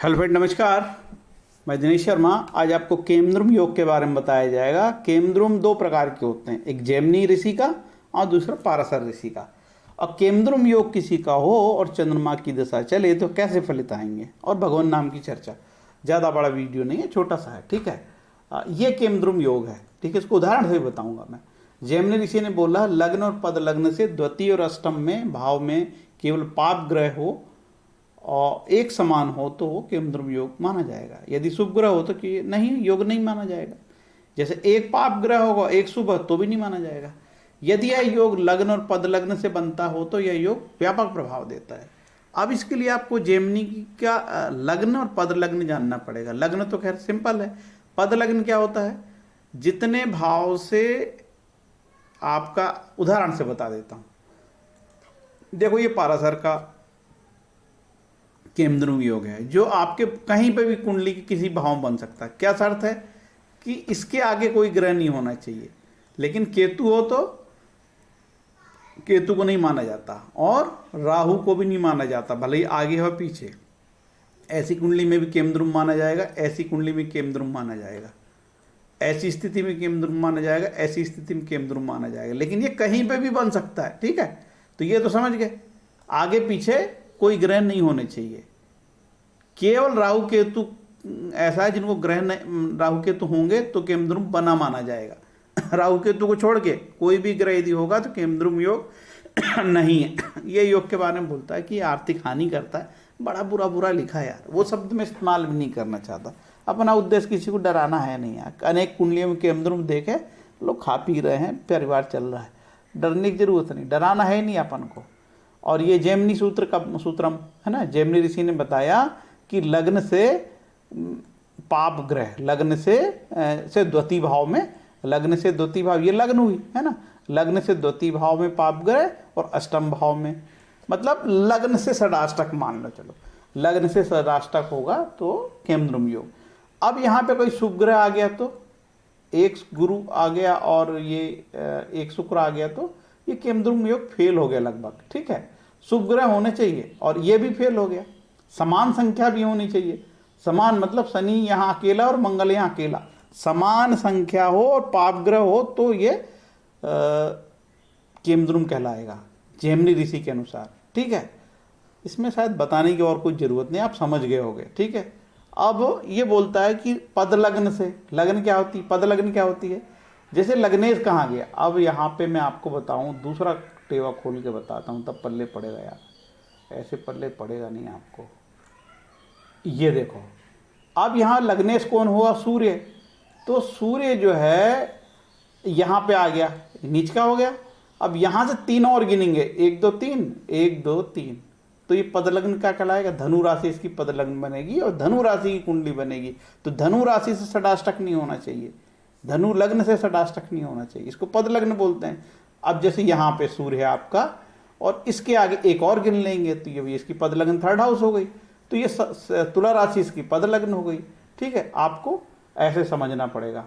Hello friend, नमस्कार। मैं दिनेश शर्मा। आज आपको केमद्रुम योग के बारे में बताया जाएगा। केमद्रुम दो प्रकार के होते हैं, एक जेमिनी ऋषि का और दूसरा पाराशर ऋषि का। और केमद्रुम योग किसी का हो और चंद्रमा की दशा चले तो कैसे फलित आएंगे, और भगवान नाम की चर्चा। ज़्यादा बड़ा वीडियो नहीं है, छोटा सा है, ठीक है। ये केमद्रुम योग है, ठीक है। इसको उदाहरण से बताऊंगा मैं। जेमिनी ऋषि ने बोला, लग्न और पद लग्न से द्वितीय और अष्टम में भाव में केवल पाप ग्रह हो और एक समान हो तो वो केमद्रुम योग माना जाएगा। यदि शुभ ग्रह हो तो कि नहीं, योग नहीं माना जाएगा। जैसे एक पाप ग्रह होगा एक शुभ तो भी नहीं माना जाएगा। यदि यह योग लग्न और पद लग्न से बनता हो तो यह योग व्यापक प्रभाव देता है। अब इसके लिए आपको जेमिनी का लग्न और पद लग्न जानना पड़ेगा। लग्न तो खैर सिंपल है, पद लग्न क्या होता है, जितने भाव से आपका उदाहरण से बता देता हूं। देखो, ये पाराशर का केमद्रुम योग है, जो आपके कहीं पे भी कुंडली के किसी भाव में बन सकता है। क्या शर्त है कि इसके आगे कोई ग्रह नहीं होना चाहिए। लेकिन केतु हो तो केतु को नहीं माना जाता, और राहु को भी नहीं माना जाता, भले ही आगे हो पीछे। ऐसी कुंडली में भी केमद्रुम माना जाएगा, ऐसी कुंडली में केमद्रुम माना जाएगा, ऐसी स्थिति में केमद्रुम माना जाएगा, ऐसी स्थिति में केमद्रुम माना जाएगा। लेकिन ये कहीं पे भी बन सकता है, ठीक है। तो ये तो समझ गए, आगे पीछे कोई ग्रह नहीं होने चाहिए। केवल राहु केतु ऐसा है जिनको ग्रह राहु केतु होंगे तो केमद्रुम बना माना जाएगा। राहु केतु को छोड़ के कोई भी ग्रह यदि होगा तो केमद्रुम योग नहीं है। ये योग के बारे में बोलता है कि आर्थिक हानि करता है। बड़ा बुरा बुरा लिखा है यार, वो शब्द में इस्तेमाल भी नहीं करना चाहता। अपना उद्देश्य किसी को डराना है नहीं यार। अनेक कुंडलियों में केमद्रुम देखे, लोग खा पी रहे हैं, परिवार चल रहा है, डरने की जरूरत नहीं, डराना है नहीं अपन को। और ये जेमिनी सूत्र का सूत्रम है ना, जेमिनी ऋषि ने बताया कि लग्न से पाप ग्रह, लग्न से द्वितीय भाव में, लग्न से द्वितीय भाव, ये लग्न हुई है ना, लग्न से द्वितीय भाव में पाप ग्रह और अष्टम भाव में, मतलब लग्न से षडाष्टक मान लो, चलो लग्न से षडाष्टक होगा तो केमद्रुम योग। अब यहाँ पे कोई शुभ ग्रह आ गया तो, एक गुरु आ गया और ये एक शुक्र आ गया तो ये केमद्रुम योग फेल हो गया लगभग, ठीक है। शुभ ग्रह होने चाहिए और ये भी फेल हो गया। समान संख्या भी होनी चाहिए। समान मतलब शनि यहाँ अकेला और मंगल यहाँ अकेला, समान संख्या हो और पाप ग्रह हो तो ये केमद्रुम कहलाएगा जेमिनी ऋषि के अनुसार, ठीक है। इसमें शायद बताने की और कोई जरूरत नहीं, आप समझ गए होंगे, ठीक है। अब ये बोलता है कि पद लग्न से, लग्न क्या होती है, पद लग्न क्या होती है। जैसे लग्नेश कहाँ गया, अब यहाँ पे मैं आपको बताऊँ, दूसरा टेवा खोल के बताता हूँ, तब पल्ले पड़ेगा यार, ऐसे पल्ले पड़ेगा नहीं आपको। ये देखो, अब यहाँ लग्नेश कौन हुआ, सूर्य। तो सूर्य जो है यहाँ पे आ गया, नीच का हो गया। अब यहाँ से तीन और गिनेंगे, 1 2 3, 1 2 3, तो ये पद लग्न क्या कहलाएगा, धनु राशि इसकी पद लग्न बनेगी और धनु राशि की कुंडली बनेगी। तो धनु राशि से षडाष्टक नहीं होना चाहिए, धनु लग्न से षडाष्टक नहीं होना चाहिए, इसको पद लग्न बोलते हैं। अब जैसे यहाँ पे सूर्य है आपका और इसके आगे एक और गिन लेंगे तो ये भी इसकी पद लग्न थर्ड हाउस हो गई, तो ये तुला राशि इसकी पद लग्न हो गई, ठीक है। आपको ऐसे समझना पड़ेगा।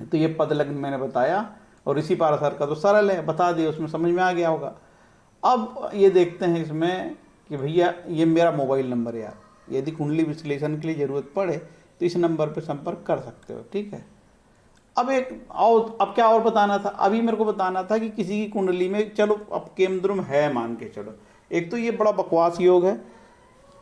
तो ये पद लग्न मैंने बताया, और इसी पाराशर का तो सरल है, बता दिए, उसमें समझ में आ गया होगा। अब ये देखते हैं इसमें कि भैया ये मेरा मोबाइल नंबर है यार, यदि कुंडली विश्लेषण के लिए ज़रूरत पड़े तो इस नंबर पर संपर्क कर सकते हो, ठीक है। अब अब क्या और बताना था, अभी मेरे को बताना था कि किसी की कुंडली में, चलो अब केमद्रुम है मान के चलो, एक तो ये बड़ा बकवास योग है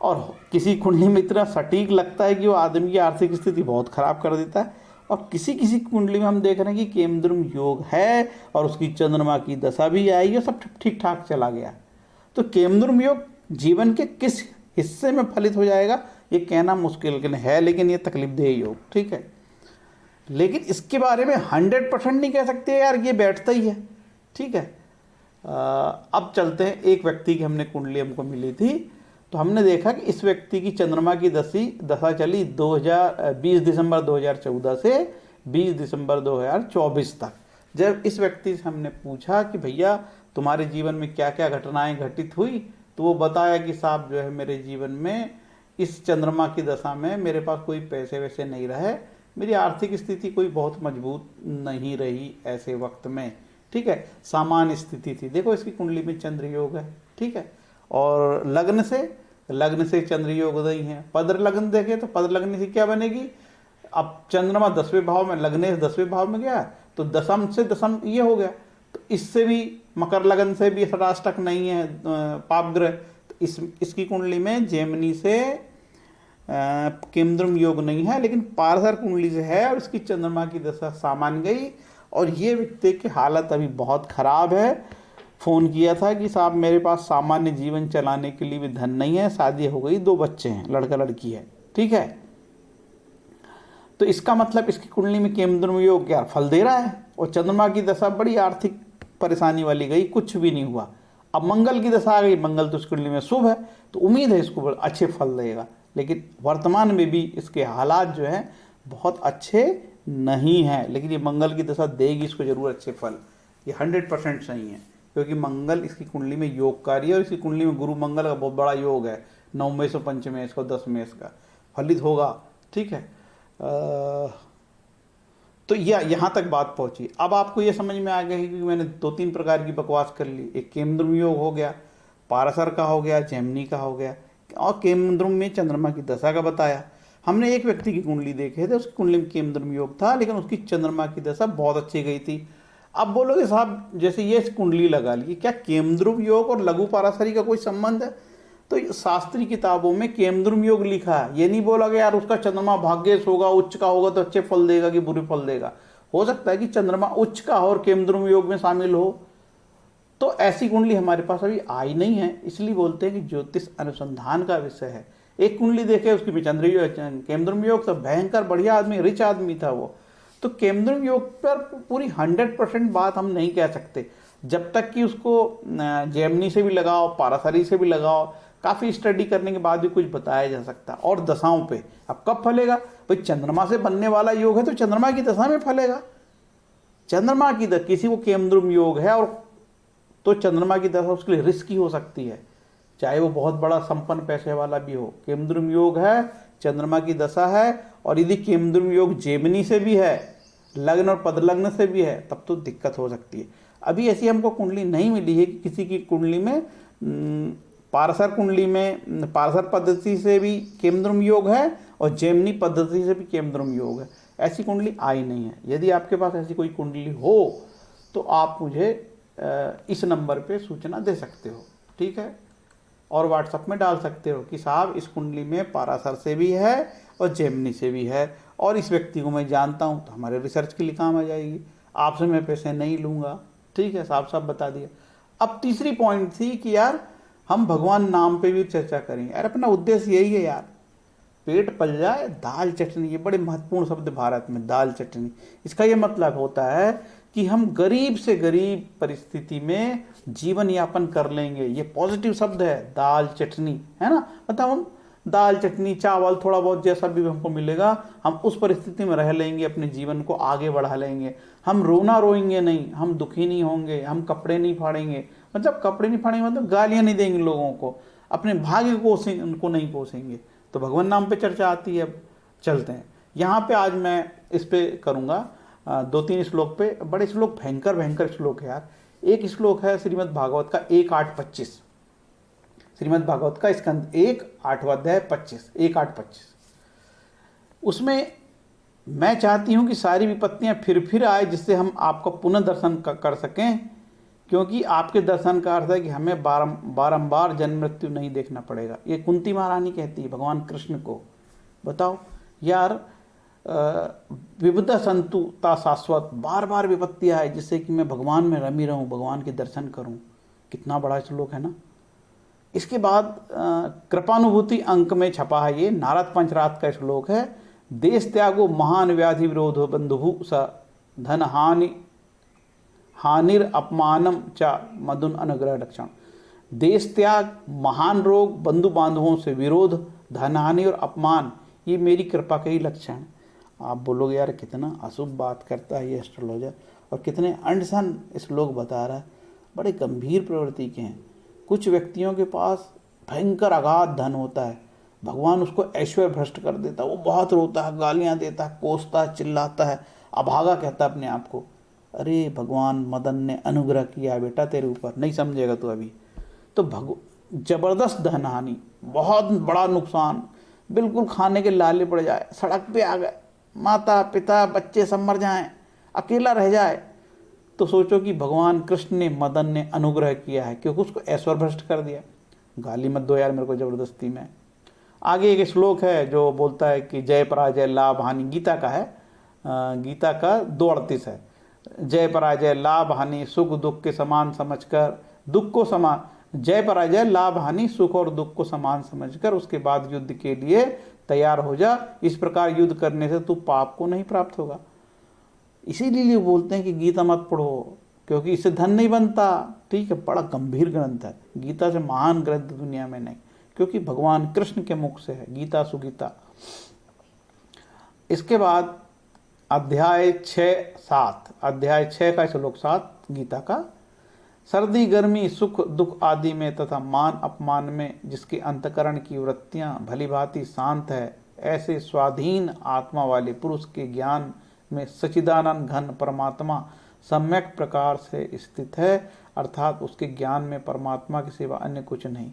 और किसी कुंडली में इतना सटीक लगता है कि वो आदमी की आर्थिक स्थिति बहुत खराब कर देता है। और किसी किसी कुंडली में हम देख रहे हैं कि केमद्रुम योग है और उसकी चंद्रमा की दशा भी आई है, सब ठीक ठाक चला गया। तो केमद्रुम योग जीवन के किस हिस्से में फलित हो जाएगा ये कहना मुश्किल है, लेकिन ये तकलीफदेह योग, ठीक है। लेकिन इसके बारे में 100% नहीं कह सकते यार, ये बैठता ही है, ठीक है। अब चलते हैं, एक व्यक्ति की हमने कुंडली हमको मिली थी, तो हमने देखा कि इस व्यक्ति की चंद्रमा की दशा चली 20 दिसंबर 2014 से 20 दिसंबर 2024 तक। जब इस व्यक्ति से हमने पूछा कि भैया तुम्हारे जीवन में क्या क्या घटनाएं घटित हुई, तो वो बताया कि साहब जो है मेरे जीवन में इस चंद्रमा की दशा में मेरे पास कोई पैसे वैसे नहीं रहे, मेरी आर्थिक स्थिति कोई बहुत मजबूत नहीं रही ऐसे वक्त में, ठीक है, सामान्य स्थिति थी। देखो इसकी कुंडली में चंद्र योग है, ठीक है। और लग्न से लग्न से चंद्र योग उदय है। पद लग्न देखे तो पद लग्न से क्या बनेगी, अब चंद्रमा 10वें भाव में, लग्न से 10वें भाव में गया तो दशम से दशम ये हो गया। तो इससे भी मकर लगन से भी षडाष्टक नहीं है पाप ग्रह, तो इसकी कुंडली में जेमिनी से केमद्रुम योग नहीं है, लेकिन पारसर कुंडली से है और इसकी चंद्रमा की दशा सामान्य गई। और ये व्यक्ति की हालत अभी बहुत खराब है। फ़ोन किया था कि साहब मेरे पास सामान्य जीवन चलाने के लिए भी धन नहीं है, शादी हो गई, 2 बच्चे हैं, लड़का लड़की है, ठीक है। तो इसका मतलब इसकी कुंडली में केमद्रुम योग क्या फल दे रहा है, और चंद्रमा की दशा बड़ी आर्थिक परेशानी वाली गई, कुछ भी नहीं हुआ। अब मंगल की दशा आ गई, मंगल तो इस कुंडली में शुभ है, तो उम्मीद है इसको अच्छे फल देगा। लेकिन वर्तमान में भी इसके हालात जो हैं बहुत अच्छे नहीं हैं, लेकिन ये मंगल की दशा देगी इसको जरूर अच्छे फल, ये 100% सही है, क्योंकि मंगल इसकी कुंडली में योगकारी है और इसकी कुंडली में गुरु मंगल का बहुत बड़ा योग है, 9 में से 5 में इसको 10 में इसका फलित होगा, ठीक है। तो यहाँ तक बात पहुंची। अब आपको ये समझ में आ गया कि मैंने 2-3 प्रकार की बकवास कर ली। एक केमद्रुम योग हो गया, पारासर का हो गया, जेमिनी का हो गया, और केमद्रुम में चंद्रमा की दशा का बताया। हमने एक व्यक्ति की कुंडली देखे थे, उसकी कुंडली में केमद्रुम योग था, लेकिन उसकी चंद्रमा की दशा बहुत अच्छी गई थी। अब बोलोगे साहब जैसे ये कुंडली लगा ली, क्या केमद्रुम योग और लघु पारासरी का कोई संबंध है? तो शास्त्रीय किताबों में केमद्रुम योग लिखा है, ये नहीं बोला गया यार उसका चंद्रमा भाग्येश होगा, उच्च का होगा तो अच्छे फल देगा कि बुरे फल देगा। हो सकता है कि चंद्रमा उच्च का और केमद्रुम योग में शामिल हो, तो ऐसी कुंडली हमारे पास अभी आई नहीं है, इसलिए बोलते हैं कि ज्योतिष अनुसंधान का विषय है। एक कुंडली देखे उसकी भी केमद्रुम योग, तो भयंकर बढ़िया आदमी, रिच आदमी था वो। तो केमद्रुम योग पर पूरी 100% बात हम नहीं कह सकते, जब तक कि उसको जेमिनी से भी लगाओ, पारासरी से भी लगाओ, काफ़ी स्टडी करने के बाद भी कुछ बताया जा सकता है। और दशाओं पे अब कब फलेगा भाई, चंद्रमा से बनने वाला योग है तो चंद्रमा की दशा में फलेगा। चंद्रमा की किसी को केमद्रुम योग है और तो चंद्रमा की दशा उसके लिए रिस्की हो सकती है, चाहे वो बहुत बड़ा संपन्न पैसे वाला भी हो। केमद्रुम योग है, चंद्रमा की दशा है, और यदि केमद्रुम योग जेमिनी से भी है, लग्न और पद लग्न से भी है, तब तो दिक्कत हो सकती है। अभी ऐसी हमको कुंडली नहीं मिली है कि किसी की कुंडली में पारसर कुंडली में पारसर पद्धति से भी केमद्रुम योग है और जेमिनी पद्धति से भी केमद्रुम योग है, ऐसी कुंडली आई नहीं है। यदि आपके पास ऐसी कोई कुंडली हो तो आप मुझे इस नंबर पे सूचना दे सकते हो, ठीक है, और व्हाट्सएप में डाल सकते हो कि साहब इस कुंडली में पारासर से भी है और जेमिनी से भी है, और इस व्यक्ति को मैं जानता हूँ, तो हमारे रिसर्च के लिए काम आ जाएगी। आपसे मैं पैसे नहीं लूँगा, ठीक है, साफ साफ बता दिया। अब तीसरी पॉइंट थी कि यार हम भगवान नाम पे भी चर्चा करेंगे। यार अपना उद्देश्य यही है यार, पेट पल जाए दाल चटनी, ये बड़े महत्वपूर्ण शब्द भारत में, दाल चटनी। इसका ये मतलब होता है कि हम गरीब से गरीब परिस्थिति में जीवन यापन कर लेंगे, ये पॉजिटिव शब्द है, दाल चटनी, है ना। मतलब हम दाल चटनी चावल थोड़ा बहुत जैसा भी हमको मिलेगा, हम उस परिस्थिति में रह लेंगे, अपने जीवन को आगे बढ़ा लेंगे। हम रोना रोएंगे नहीं, हम दुखी नहीं होंगे, हम कपड़े नहीं फाड़ेंगे, मतलब कपड़े नहीं फाड़ेंगे मतलब गालियाँ नहीं देंगे लोगों को, अपने भाग्य को उनको नहीं कोसेंगे। तो भगवान नाम पे चर्चा आती है। अब चलते हैं यहाँ पे, आज मैं इस पे करूँगा 2-3 श्लोक पे, बड़े श्लोक, भयंकर भयंकर श्लोक है यार। एक श्लोक है श्रीमद् भागवत का 1-8-25, श्रीमद् भागवत का स्कंद 1 8वां अध्याय 25, 1-8-25। उसमें मैं चाहती हूँ कि सारी विपत्तियाँ फिर आए, जिससे हम आपका पुनः दर्शन कर सकें, क्योंकि आपके दर्शन का अर्थ है कि हमें बारंबार जन्म मृत्यु नहीं देखना पड़ेगा। ये कुंती महारानी कहती है भगवान कृष्ण को। बताओ यार, विपदा संतुता शाश्वत, बार बार विपत्तियाँ आए जिससे कि मैं भगवान में रमी रहूं, भगवान के दर्शन करूं। कितना बड़ा श्लोक है ना। इसके बाद कृपानुभूति अंक में छपा है, ये नारद पंचरात का श्लोक है। देश त्यागो महान व्याधि विरोधो बंधुभु स धन हानिर अपमानम च मधुन अनुग्रह रक्षण। देश त्याग, महान रोग, बंधु बांधवों से विरोध, धन हानि और अपमान, ये मेरी कृपा के ही लक्षण। आप बोलोगे यार कितना अशुभ बात करता है ये एस्ट्रोलॉजर, और कितने अनशन इस लोग बता रहा है। बड़े गंभीर प्रवृत्ति के हैं। कुछ व्यक्तियों के पास भयंकर अगाध धन होता है, भगवान उसको ऐश्वर्य भ्रष्ट कर देता है, वो बहुत रोता है, गालियाँ देता है, कोसता है, चिल्लाता है, अभागा कहता है अपने आप को। अरे भगवान मदन ने अनुग्रह किया बेटा तेरे ऊपर, नहीं समझेगा तू अभी। तो जबरदस्त धन हानि, बहुत बड़ा नुकसान, बिल्कुल खाने के लाले पड़ जाए, सड़क पे आ गए, माता पिता बच्चे सब मर जाएं, अकेला रह जाए, तो सोचो कि भगवान कृष्ण ने, मदन ने अनुग्रह किया है क्योंकि उसको ऐश्वर्य भ्रष्ट कर दिया। गाली मत दो यार मेरे को जबरदस्ती में। आगे एक श्लोक है जो बोलता है कि जय पराजय लाभ हानि, गीता का है, गीता का 2:38 है। जय पराजय लाभ हानि सुख दुख के समान समझकर, दुख को समान, जय पराजय लाभ हानि सुख और दुख को समान समझकर उसके बाद युद्ध के लिए तैयार हो जा। इस प्रकार युद्ध करने से तू पाप को नहीं प्राप्त होगा। इसीलिए बोलते हैं कि गीता मत पढ़ो, क्योंकि इससे धन नहीं बनता। ठीक है, बड़ा गंभीर ग्रंथ है, गीता से महान ग्रंथ दुनिया में नहीं, क्योंकि भगवान कृष्ण के मुख से है, गीता सुगीता। इसके बाद अध्याय 6-7, अध्याय 6 का श्लोक 7 गीता का। सर्दी गर्मी सुख दुख आदि में तथा मान अपमान में जिसके अंतकरण की वृत्तियां भली भांति शांत है, ऐसे स्वाधीन आत्मा वाले पुरुष के ज्ञान में सच्चिदानंद घन परमात्मा सम्यक प्रकार से स्थित है, अर्थात उसके ज्ञान में परमात्मा के सिवा अन्य कुछ नहीं।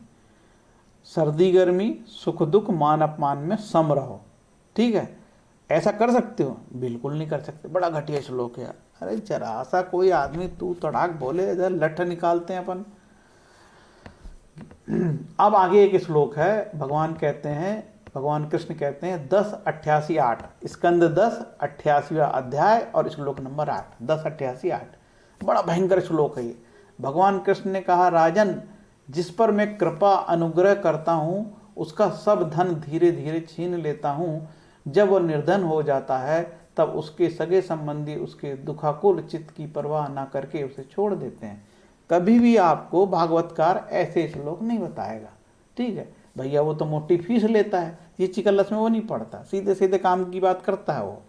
सर्दी गर्मी सुख दुख मान अपमान में सम रहो। ठीक है, ऐसा कर सकते हो? बिल्कुल नहीं कर सकते। बड़ा घटिया श्लोक है। अरे जरा सा कोई आदमी तू तड़ाक बोले, इधर लठ निकालते हैं अपन। अब आगे एक श्लोक है, भगवान कहते हैं, भगवान कृष्ण कहते हैं 10:88-8, स्कंद 10:88वां अध्याय और श्लोक नंबर 8, 10:88-8। बड़ा भयंकर श्लोक है ये। भगवान कृष्ण ने कहा, राजन, जिस पर मैं कृपा अनुग्रह करता हूँ उसका सब धन धीरे धीरे छीन लेता हूँ। जब वह निर्धन हो जाता है तब उसके सगे संबंधी उसके दुखाकुल चित्त की परवाह न करके उसे छोड़ देते हैं। कभी भी आपको भागवतकार ऐसे श्लोक नहीं बताएगा। ठीक है भैया, वो तो मोटी फीस लेता है, ये चिकल्लस में वो नहीं पढ़ता, सीधे सीधे काम की बात करता है वो।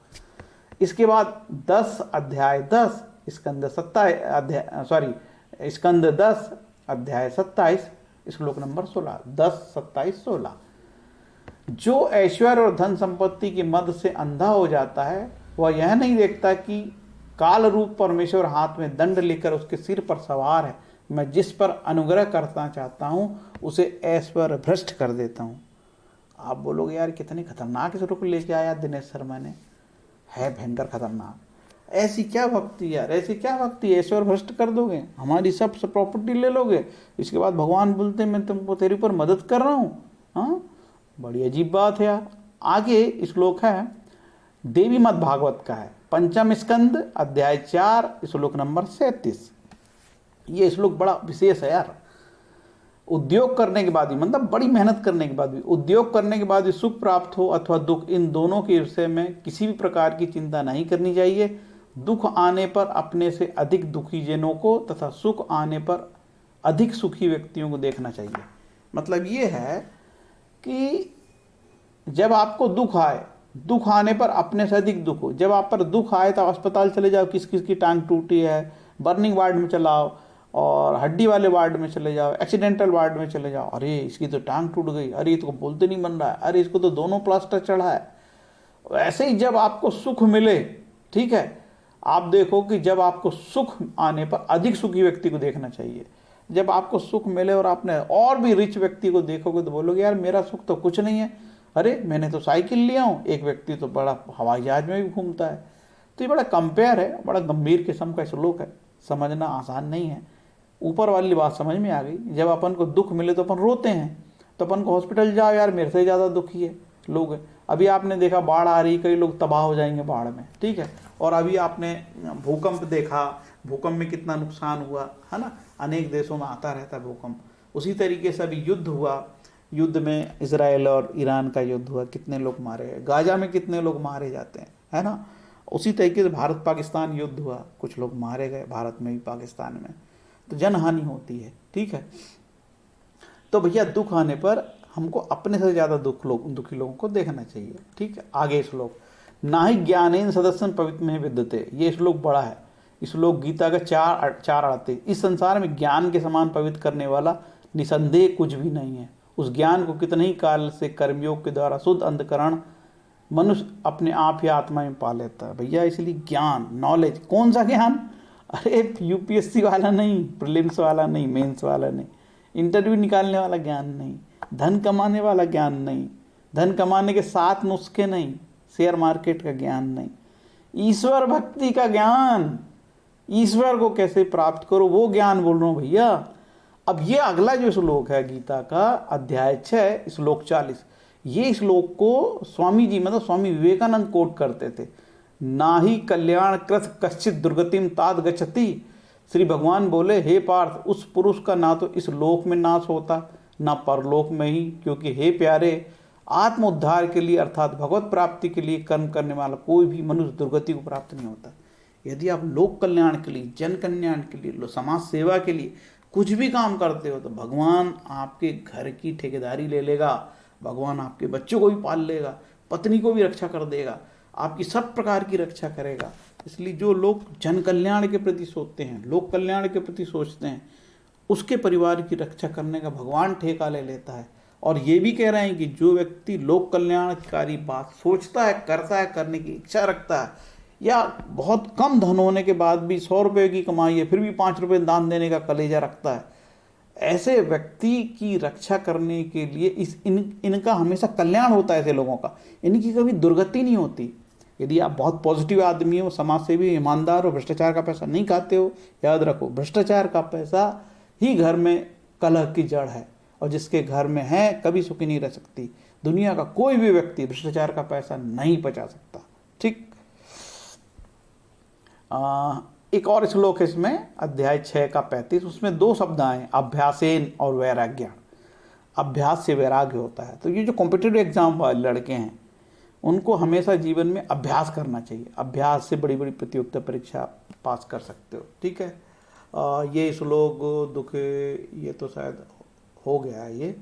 इसके बाद 10 अध्याय 10 स्कंद 10 अध्याय 27 श्लोक नंबर 16, 10, 27, 16। जो ऐश्वर्य और धन संपत्ति के मद से अंधा हो जाता है वह यह नहीं देखता कि काल रूप परमेश्वर हाथ में दंड लेकर उसके सिर पर सवार है। मैं जिस पर अनुग्रह करना चाहता हूँ उसे ऐश्वर्य भ्रष्ट कर देता हूँ। आप बोलोगे यार कितनी खतरनाक श्लोक लेके आया दिनेश शर्मा ने, है भयंकर खतरनाक। ऐसी क्या भक्ति यार, ऐसी क्या भक्ति, ऐश्वर्य भ्रष्ट कर दोगे, हमारी सब प्रॉपर्टी ले लोगे, इसके बाद भगवान बोलते मैं तुमको तेरे ऊपर मदद कर रहा हूँ। हाँ, बड़ी अजीब बात है यार। आगे श्लोक है देवी मद भागवत का है, पंचम स्कंद अध्याय 4 श्लोक नंबर 37। ये श्लोक बड़ा विशेष है यार। उद्योग करने के बाद भी, मतलब बड़ी मेहनत करने के बाद भी, उद्योग करने के बाद भी सुख प्राप्त हो अथवा दुख, इन दोनों के विषय में किसी भी प्रकार की चिंता नहीं करनी चाहिए। दुख आने पर अपने से अधिक दुखी जनों को तथा सुख आने पर अधिक सुखी व्यक्तियों को देखना चाहिए। मतलब ये है कि जब आपको दुख आए, दुख आने पर अपने से अधिक दुख हो। जब आप पर दुख आए तो अस्पताल चले जाओ, किस किस की टांग टूटी है, बर्निंग वार्ड में चलाओ, और हड्डी वाले वार्ड में चले जाओ, एक्सीडेंटल वार्ड में चले जाओ। अरे इसकी तो टांग टूट गई, अरे इसको बोलते नहीं बन रहा है, अरे इसको तो दोनों प्लास्टर चढ़ा है। वैसे ही जब आपको सुख मिले, ठीक है, आप देखो कि जब आपको सुख आने पर अधिक सुखी व्यक्ति को देखना चाहिए। जब आपको सुख मिले और आपने और भी रिच व्यक्ति को देखोगे तो बोलोगे यार मेरा सुख तो कुछ नहीं है, अरे मैंने तो साइकिल लिया हूँ, एक व्यक्ति तो बड़ा हवाई जहाज में भी घूमता है। तो ये बड़ा कंपेयर है, बड़ा गंभीर किस्म का श्लोक है, समझना आसान नहीं है। ऊपर वाली बात समझ में आ गई। जब अपन को दुख मिले तो अपन रोते हैं, तो अपन को हॉस्पिटल जाओ यार मेरे से ज़्यादा दुखी है लोग। अभी आपने देखा बाढ़ आ रही, कई लोग तबाह हो जाएंगे बाढ़ में, ठीक है। और अभी आपने भूकंप देखा, भूकंप में कितना नुकसान हुआ है ना, अनेक देशों में आता रहता है भूकंप। उसी तरीके से अभी युद्ध हुआ, युद्ध में इजराइल और ईरान का युद्ध हुआ, कितने लोग मारे गए, गाजा में कितने लोग मारे जाते हैं, है ना। उसी तरीके से भारत पाकिस्तान युद्ध हुआ, कुछ लोग मारे गए भारत में भी पाकिस्तान में, तो जनहानि होती है, ठीक है। तो भैया दुख आने पर हमको अपने से ज़्यादा दुखी लोगों को देखना चाहिए, ठीक है। आगे श्लोक, ना ही ज्ञानेन सदस्यन पवित्र में विद्यते, ये श्लोक बड़ा है। इस श्लोक गीता का 4 आते। इस संसार में ज्ञान के समान पवित्र करने वाला निसंदेह कुछ भी नहीं है। उस ज्ञान को कितने ही काल से कर्मयोग के द्वारा शुद्ध अंतकरण मनुष्य अपने आप ही आत्मा में पा लेता है। भैया इसलिए ज्ञान, नॉलेज, कौन सा ज्ञान, अरे यूपीएससी वाला नहीं, प्रीलिम्स वाला नहीं, मेंस वाला नहीं, इंटरव्यू निकालने वाला ज्ञान नहीं, धन कमाने वाला ज्ञान नहीं, धन कमाने के 7 नुस्खे नहीं, शेयर मार्केट का ज्ञान नहीं, ईश्वर भक्ति का ज्ञान, ईश्वर को कैसे प्राप्त करो वो ज्ञान बोल रहा हूँ भैया। अब ये अगला जो श्लोक है गीता का अध्याय 6 श्लोक 40, ये श्लोक को स्वामी जी मतलब स्वामी विवेकानंद कोट करते थे। ना ही कल्याण कृत कश्चित दुर्गतिम तात गच्छति। श्री भगवान बोले, हे पार्थ, उस पुरुष का ना तो इस लोक में नाश होता ना परलोक में ही, क्योंकि हे प्यारे, आत्म उद्धार के लिए अर्थात भगवत प्राप्ति के लिए कर्म करने वाला कोई भी मनुष्य दुर्गति को प्राप्त नहीं होता। यदि आप लोक कल्याण के लिए, जन कल्याण के लिए, समाज सेवा के लिए कुछ भी काम करते हो तो भगवान आपके घर की ठेकेदारी ले लेगा, भगवान आपके बच्चों को भी पाल लेगा, पत्नी को भी रक्षा कर देगा, आपकी सब प्रकार की रक्षा करेगा। इसलिए जो लोग जन कल्याण के प्रति सोचते हैं, लोक कल्याण के प्रति सोचते हैं, उसके परिवार की रक्षा करने का भगवान ठेका ले लेता है। और ये भी कह रहे हैं कि जो व्यक्ति लोक कल्याणकारी बात सोचता है, करता है, करने की इच्छा रखता है, या बहुत कम धन होने के बाद भी 100 रुपये की कमाई है फिर भी 5 रुपये दान देने का कलेजा रखता है, ऐसे व्यक्ति की रक्षा करने के लिए इनका हमेशा कल्याण होता है। ऐसे लोगों का इनकी कभी दुर्गति नहीं होती। यदि आप बहुत पॉजिटिव आदमी हो, समाज सेवी, ईमानदार हो, भ्रष्टाचार का पैसा नहीं खाते हो, याद रखो भ्रष्टाचार का पैसा ही घर में कलह की जड़ है, और जिसके घर में है कभी सुखी नहीं रह सकती। दुनिया का कोई भी व्यक्ति भ्रष्टाचार का पैसा नहीं पचा सकता। ठीक, एक और श्लोक है इसमें अध्याय 6 का 35, उसमें 2 शब्द आए, अभ्यासेन और वैराग्य। अभ्यास से वैराग्य होता है। तो ये जो कॉम्पिटिटिव एग्जाम वाले लड़के हैं उनको हमेशा जीवन में अभ्यास करना चाहिए। अभ्यास से बड़ी बड़ी प्रतियोगिता परीक्षा पास कर सकते हो। ठीक है, ये श्लोक दुखे ये तो शायद हो गया है ये।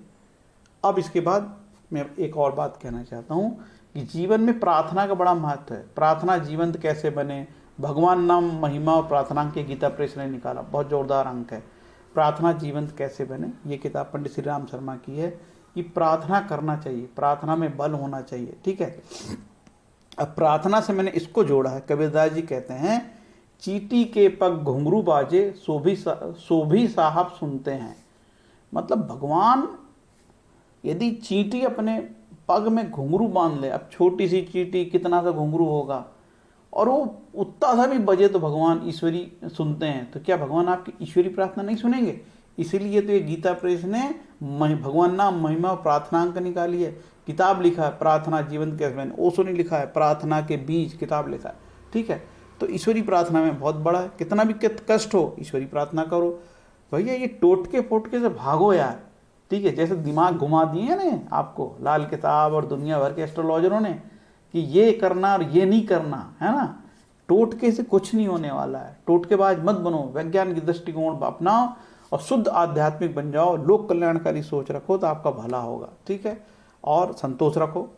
अब इसके बाद मैं एक और बात कहना चाहता हूँ कि जीवन में प्रार्थना का बड़ा महत्व है। प्रार्थना जीवंत कैसे बने, भगवान नाम महिमा और प्रार्थना के गीता प्रेस ने निकाला, बहुत जोरदार अंक है। प्रार्थना जीवंत कैसे बने, ये किताब पंडित श्री राम शर्मा की है कि प्रार्थना करना चाहिए, प्रार्थना में बल होना चाहिए। ठीक है, अब प्रार्थना से मैंने इसको जोड़ा है। कबीरदास जी कहते हैं, चींटी के पग घुंघरू बाजे सो भी साहब सुनते हैं। मतलब भगवान यदि चींटी अपने पग में घुंघरू बांध ले, अब छोटी सी चींटी कितना सा घुंघरू होगा, और वो उतना सा भी बजे तो भगवान ईश्वरी सुनते हैं, तो क्या भगवान आपकी ईश्वरी प्रार्थना नहीं सुनेंगे? इसीलिए तो ये गीता प्रेस ने भगवान नाम महिमा और प्रार्थनांक निकाली है, किताब लिखा है प्रार्थना जीवन कैसे बने। ओशो ने लिखा है प्रार्थना के बीज, किताब लिखा है। ठीक है, तो ईश्वरी प्रार्थना में बहुत बड़ा है। कितना भी कष्ट हो ईश्वरी प्रार्थना करो भैया। ये टोटके फोटके से भागो यार। ठीक है, जैसे दिमाग घुमा दिए ना आपको लाल किताब और दुनिया भर के एस्ट्रोलॉजरों ने कि ये करना और ये नहीं करना है ना, टोटके से कुछ नहीं होने वाला है। टोटकेबाज मत बनो, वैज्ञानिक दृष्टिकोण अपनाओ और शुद्ध आध्यात्मिक बन जाओ। लोक कल्याणकारी सोच रखो तो आपका भला होगा। ठीक है, और संतोष रखो।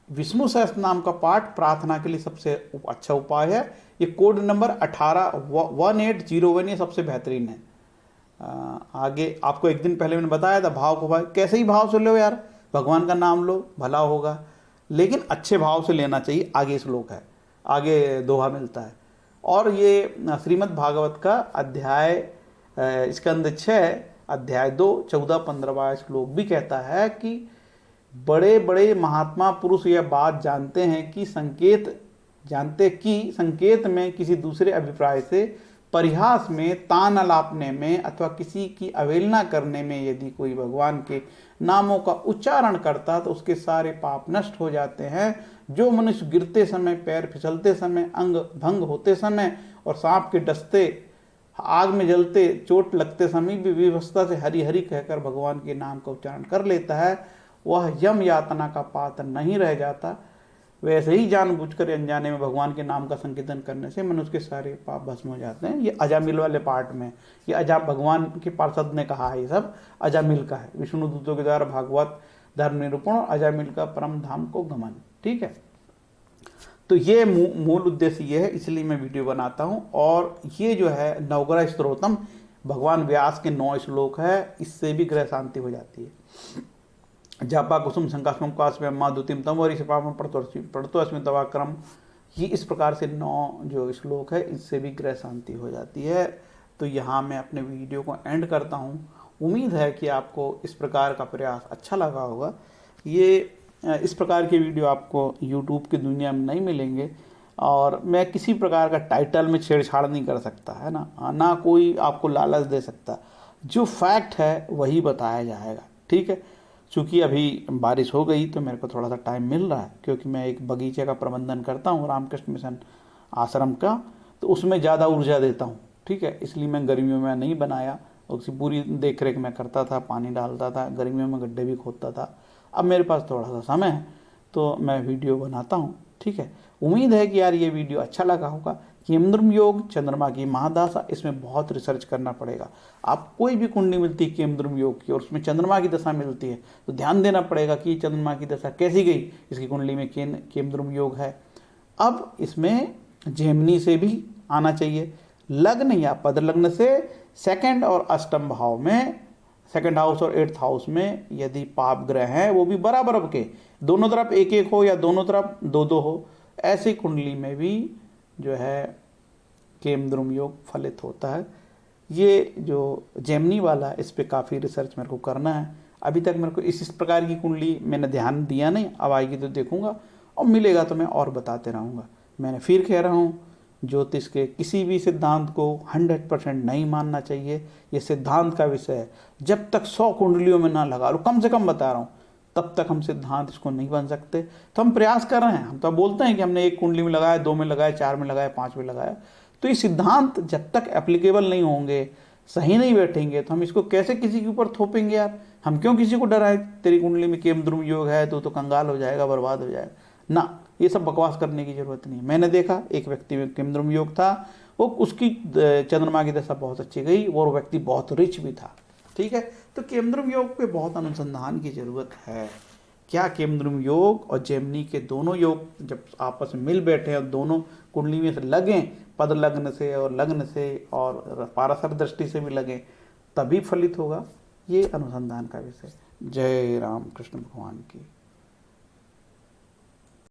विष्णु सहस्त्र नाम का पाठ प्रार्थना के लिए सबसे अच्छा उपाय है। ये कोड नंबर 18-1801 ये सबसे बेहतरीन है। आगे आपको एक दिन पहले मैंने बताया था भाव को भाई कैसे ही भाव से लो यार, भगवान का नाम लो भला होगा, लेकिन अच्छे भाव से लेना चाहिए। आगे श्लोक है, आगे दोहा मिलता है। और ये श्रीमद् भागवत का अध्याय स्कंद 6 अध्याय 2 14-15वां श्लोक भी कहता है कि बड़े बड़े महात्मा पुरुष यह बात जानते हैं कि संकेत में किसी दूसरे अभिप्राय से, परिहास में, तान अलापने में अथवा किसी की अवहेलना करने में यदि कोई भगवान के नामों का उच्चारण करता तो उसके सारे पाप नष्ट हो जाते हैं। जो मनुष्य गिरते समय, पैर फिसलते समय, अंग भंग होते समय और सांप के डसते, आग में जलते, चोट लगते समय भी विवस्था से हरि हरि कहकर भगवान के नाम का उच्चारण कर लेता है, वह यम यातना का पात्र नहीं रह जाता। वैसे ही जानबूझकर अनजाने में भगवान के नाम का संकीर्तन करने से मनुष्य के सारे पाप भस्म हो जाते हैं। ये अजामिल वाले पार्ट में, ये भगवान के पार्षद ने कहा है, ये सब अजामिल का है। विष्णु दूतों के द्वारा भागवत धर्म निरूपण और अजामिल का परम धाम को गमन। ठीक है, तो ये मूल उद्देश्य ये है, इसलिए मैं वीडियो बनाता हूँ। और ये जो है नवग्रह स्तोत्रम भगवान व्यास के 9 श्लोक है, इससे भी ग्रह शांति हो जाती है। जापा कुसुम शंकास्मम कास्म माधुतिम तम वरी सपाम पढ़तो अस्मि तवाक्रम, ये इस प्रकार से 9 जो श्लोक है इससे भी ग्रह शांति हो जाती है। तो यहाँ मैं अपने वीडियो को एंड करता हूँ। उम्मीद है कि आपको इस प्रकार का प्रयास अच्छा लगा होगा। ये इस प्रकार के वीडियो आपको यूट्यूब की दुनिया में नहीं मिलेंगे, और मैं किसी प्रकार का टाइटल में छेड़छाड़ नहीं कर सकता, है ना कोई आपको लालच दे सकता। जो फैक्ट है वही बताया जाएगा, ठीक है। चूँकि अभी बारिश हो गई तो मेरे को थोड़ा सा टाइम मिल रहा है, क्योंकि मैं एक बगीचे का प्रबंधन करता हूँ रामकृष्ण मिशन आश्रम का, तो उसमें ज़्यादा ऊर्जा देता हूँ, ठीक है। इसलिए मैं गर्मियों में नहीं बनाया, उसकी पूरी देख रेख मैं करता था, पानी डालता था, गर्मियों में गड्ढे भी खोदता था। अब मेरे पास थोड़ा सा समय है तो मैं वीडियो बनाता हूँ, ठीक है। उम्मीद है कि यार ये वीडियो अच्छा लगा होगा। केमद्रुम योग, चंद्रमा की महादशा, इसमें बहुत रिसर्च करना पड़ेगा। आप कोई भी कुंडली मिलती है केमद्रुम योग की और उसमें चंद्रमा की दशा मिलती है तो ध्यान देना पड़ेगा कि चंद्रमा की दशा कैसी गई, इसकी कुंडली में केमद्रुम योग है। अब इसमें जेमिनी से भी आना चाहिए, लग्न या पद लग्न से सेकंड और अष्टम भाव में, सेकंड हाउस और 8th हाउस में यदि पाप ग्रह हैं वो भी बराबर के, दोनों तरफ एक एक हो या दोनों तरफ दो दो हो, ऐसी कुंडली में भी जो है केमद्रुम योग फलित होता है। ये जो जेमिनी वाला है इस पे काफ़ी रिसर्च मेरे को करना है। अभी तक मेरे को इस प्रकार की कुंडली मैंने ध्यान दिया नहीं, अब आएगी तो देखूंगा और मिलेगा तो मैं और बताते रहूँगा। मैंने फिर कह रहा हूँ, ज्योतिष के किसी भी सिद्धांत को 100% नहीं मानना चाहिए। ये सिद्धांत का विषय है, जब तक 100 कुंडलियों में ना लगा लो, कम से कम बता रहा हूँ, तब तक हम सिद्धांत इसको नहीं बन सकते। तो हम प्रयास कर रहे हैं, हम तो बोलते हैं कि हमने 1 कुंडली में लगाया, 2 में लगाया, 4 में लगाया, 5 में लगाया। तो ये सिद्धांत जब तक एप्लीकेबल नहीं होंगे, सही नहीं बैठेंगे, तो हम इसको कैसे किसी के ऊपर थोपेंगे यार। हम क्यों किसी को डराएं, तेरी कुंडली में केमद्रुम योग है तो कंगाल हो जाएगा, बर्बाद हो जाएगा ना। ये सब बकवास करने की जरूरत नहीं है। मैंने देखा एक व्यक्ति में केमद्रुम योग था, वो उसकी चंद्रमा की दशा बहुत अच्छी गई और वो व्यक्ति बहुत रिच भी था, ठीक है। तो केमद्रुम योग पे बहुत अनुसंधान की जरूरत है। क्या केमद्रुम योग और जेमिनी के दोनों योग जब आपस में मिल बैठे और दोनों कुंडली में से लगें, पद लग्न से और लग्न से और पाराशर दृष्टि से भी लगें, तभी फलित होगा। ये अनुसंधान का विषय। जय राम कृष्ण भगवान की।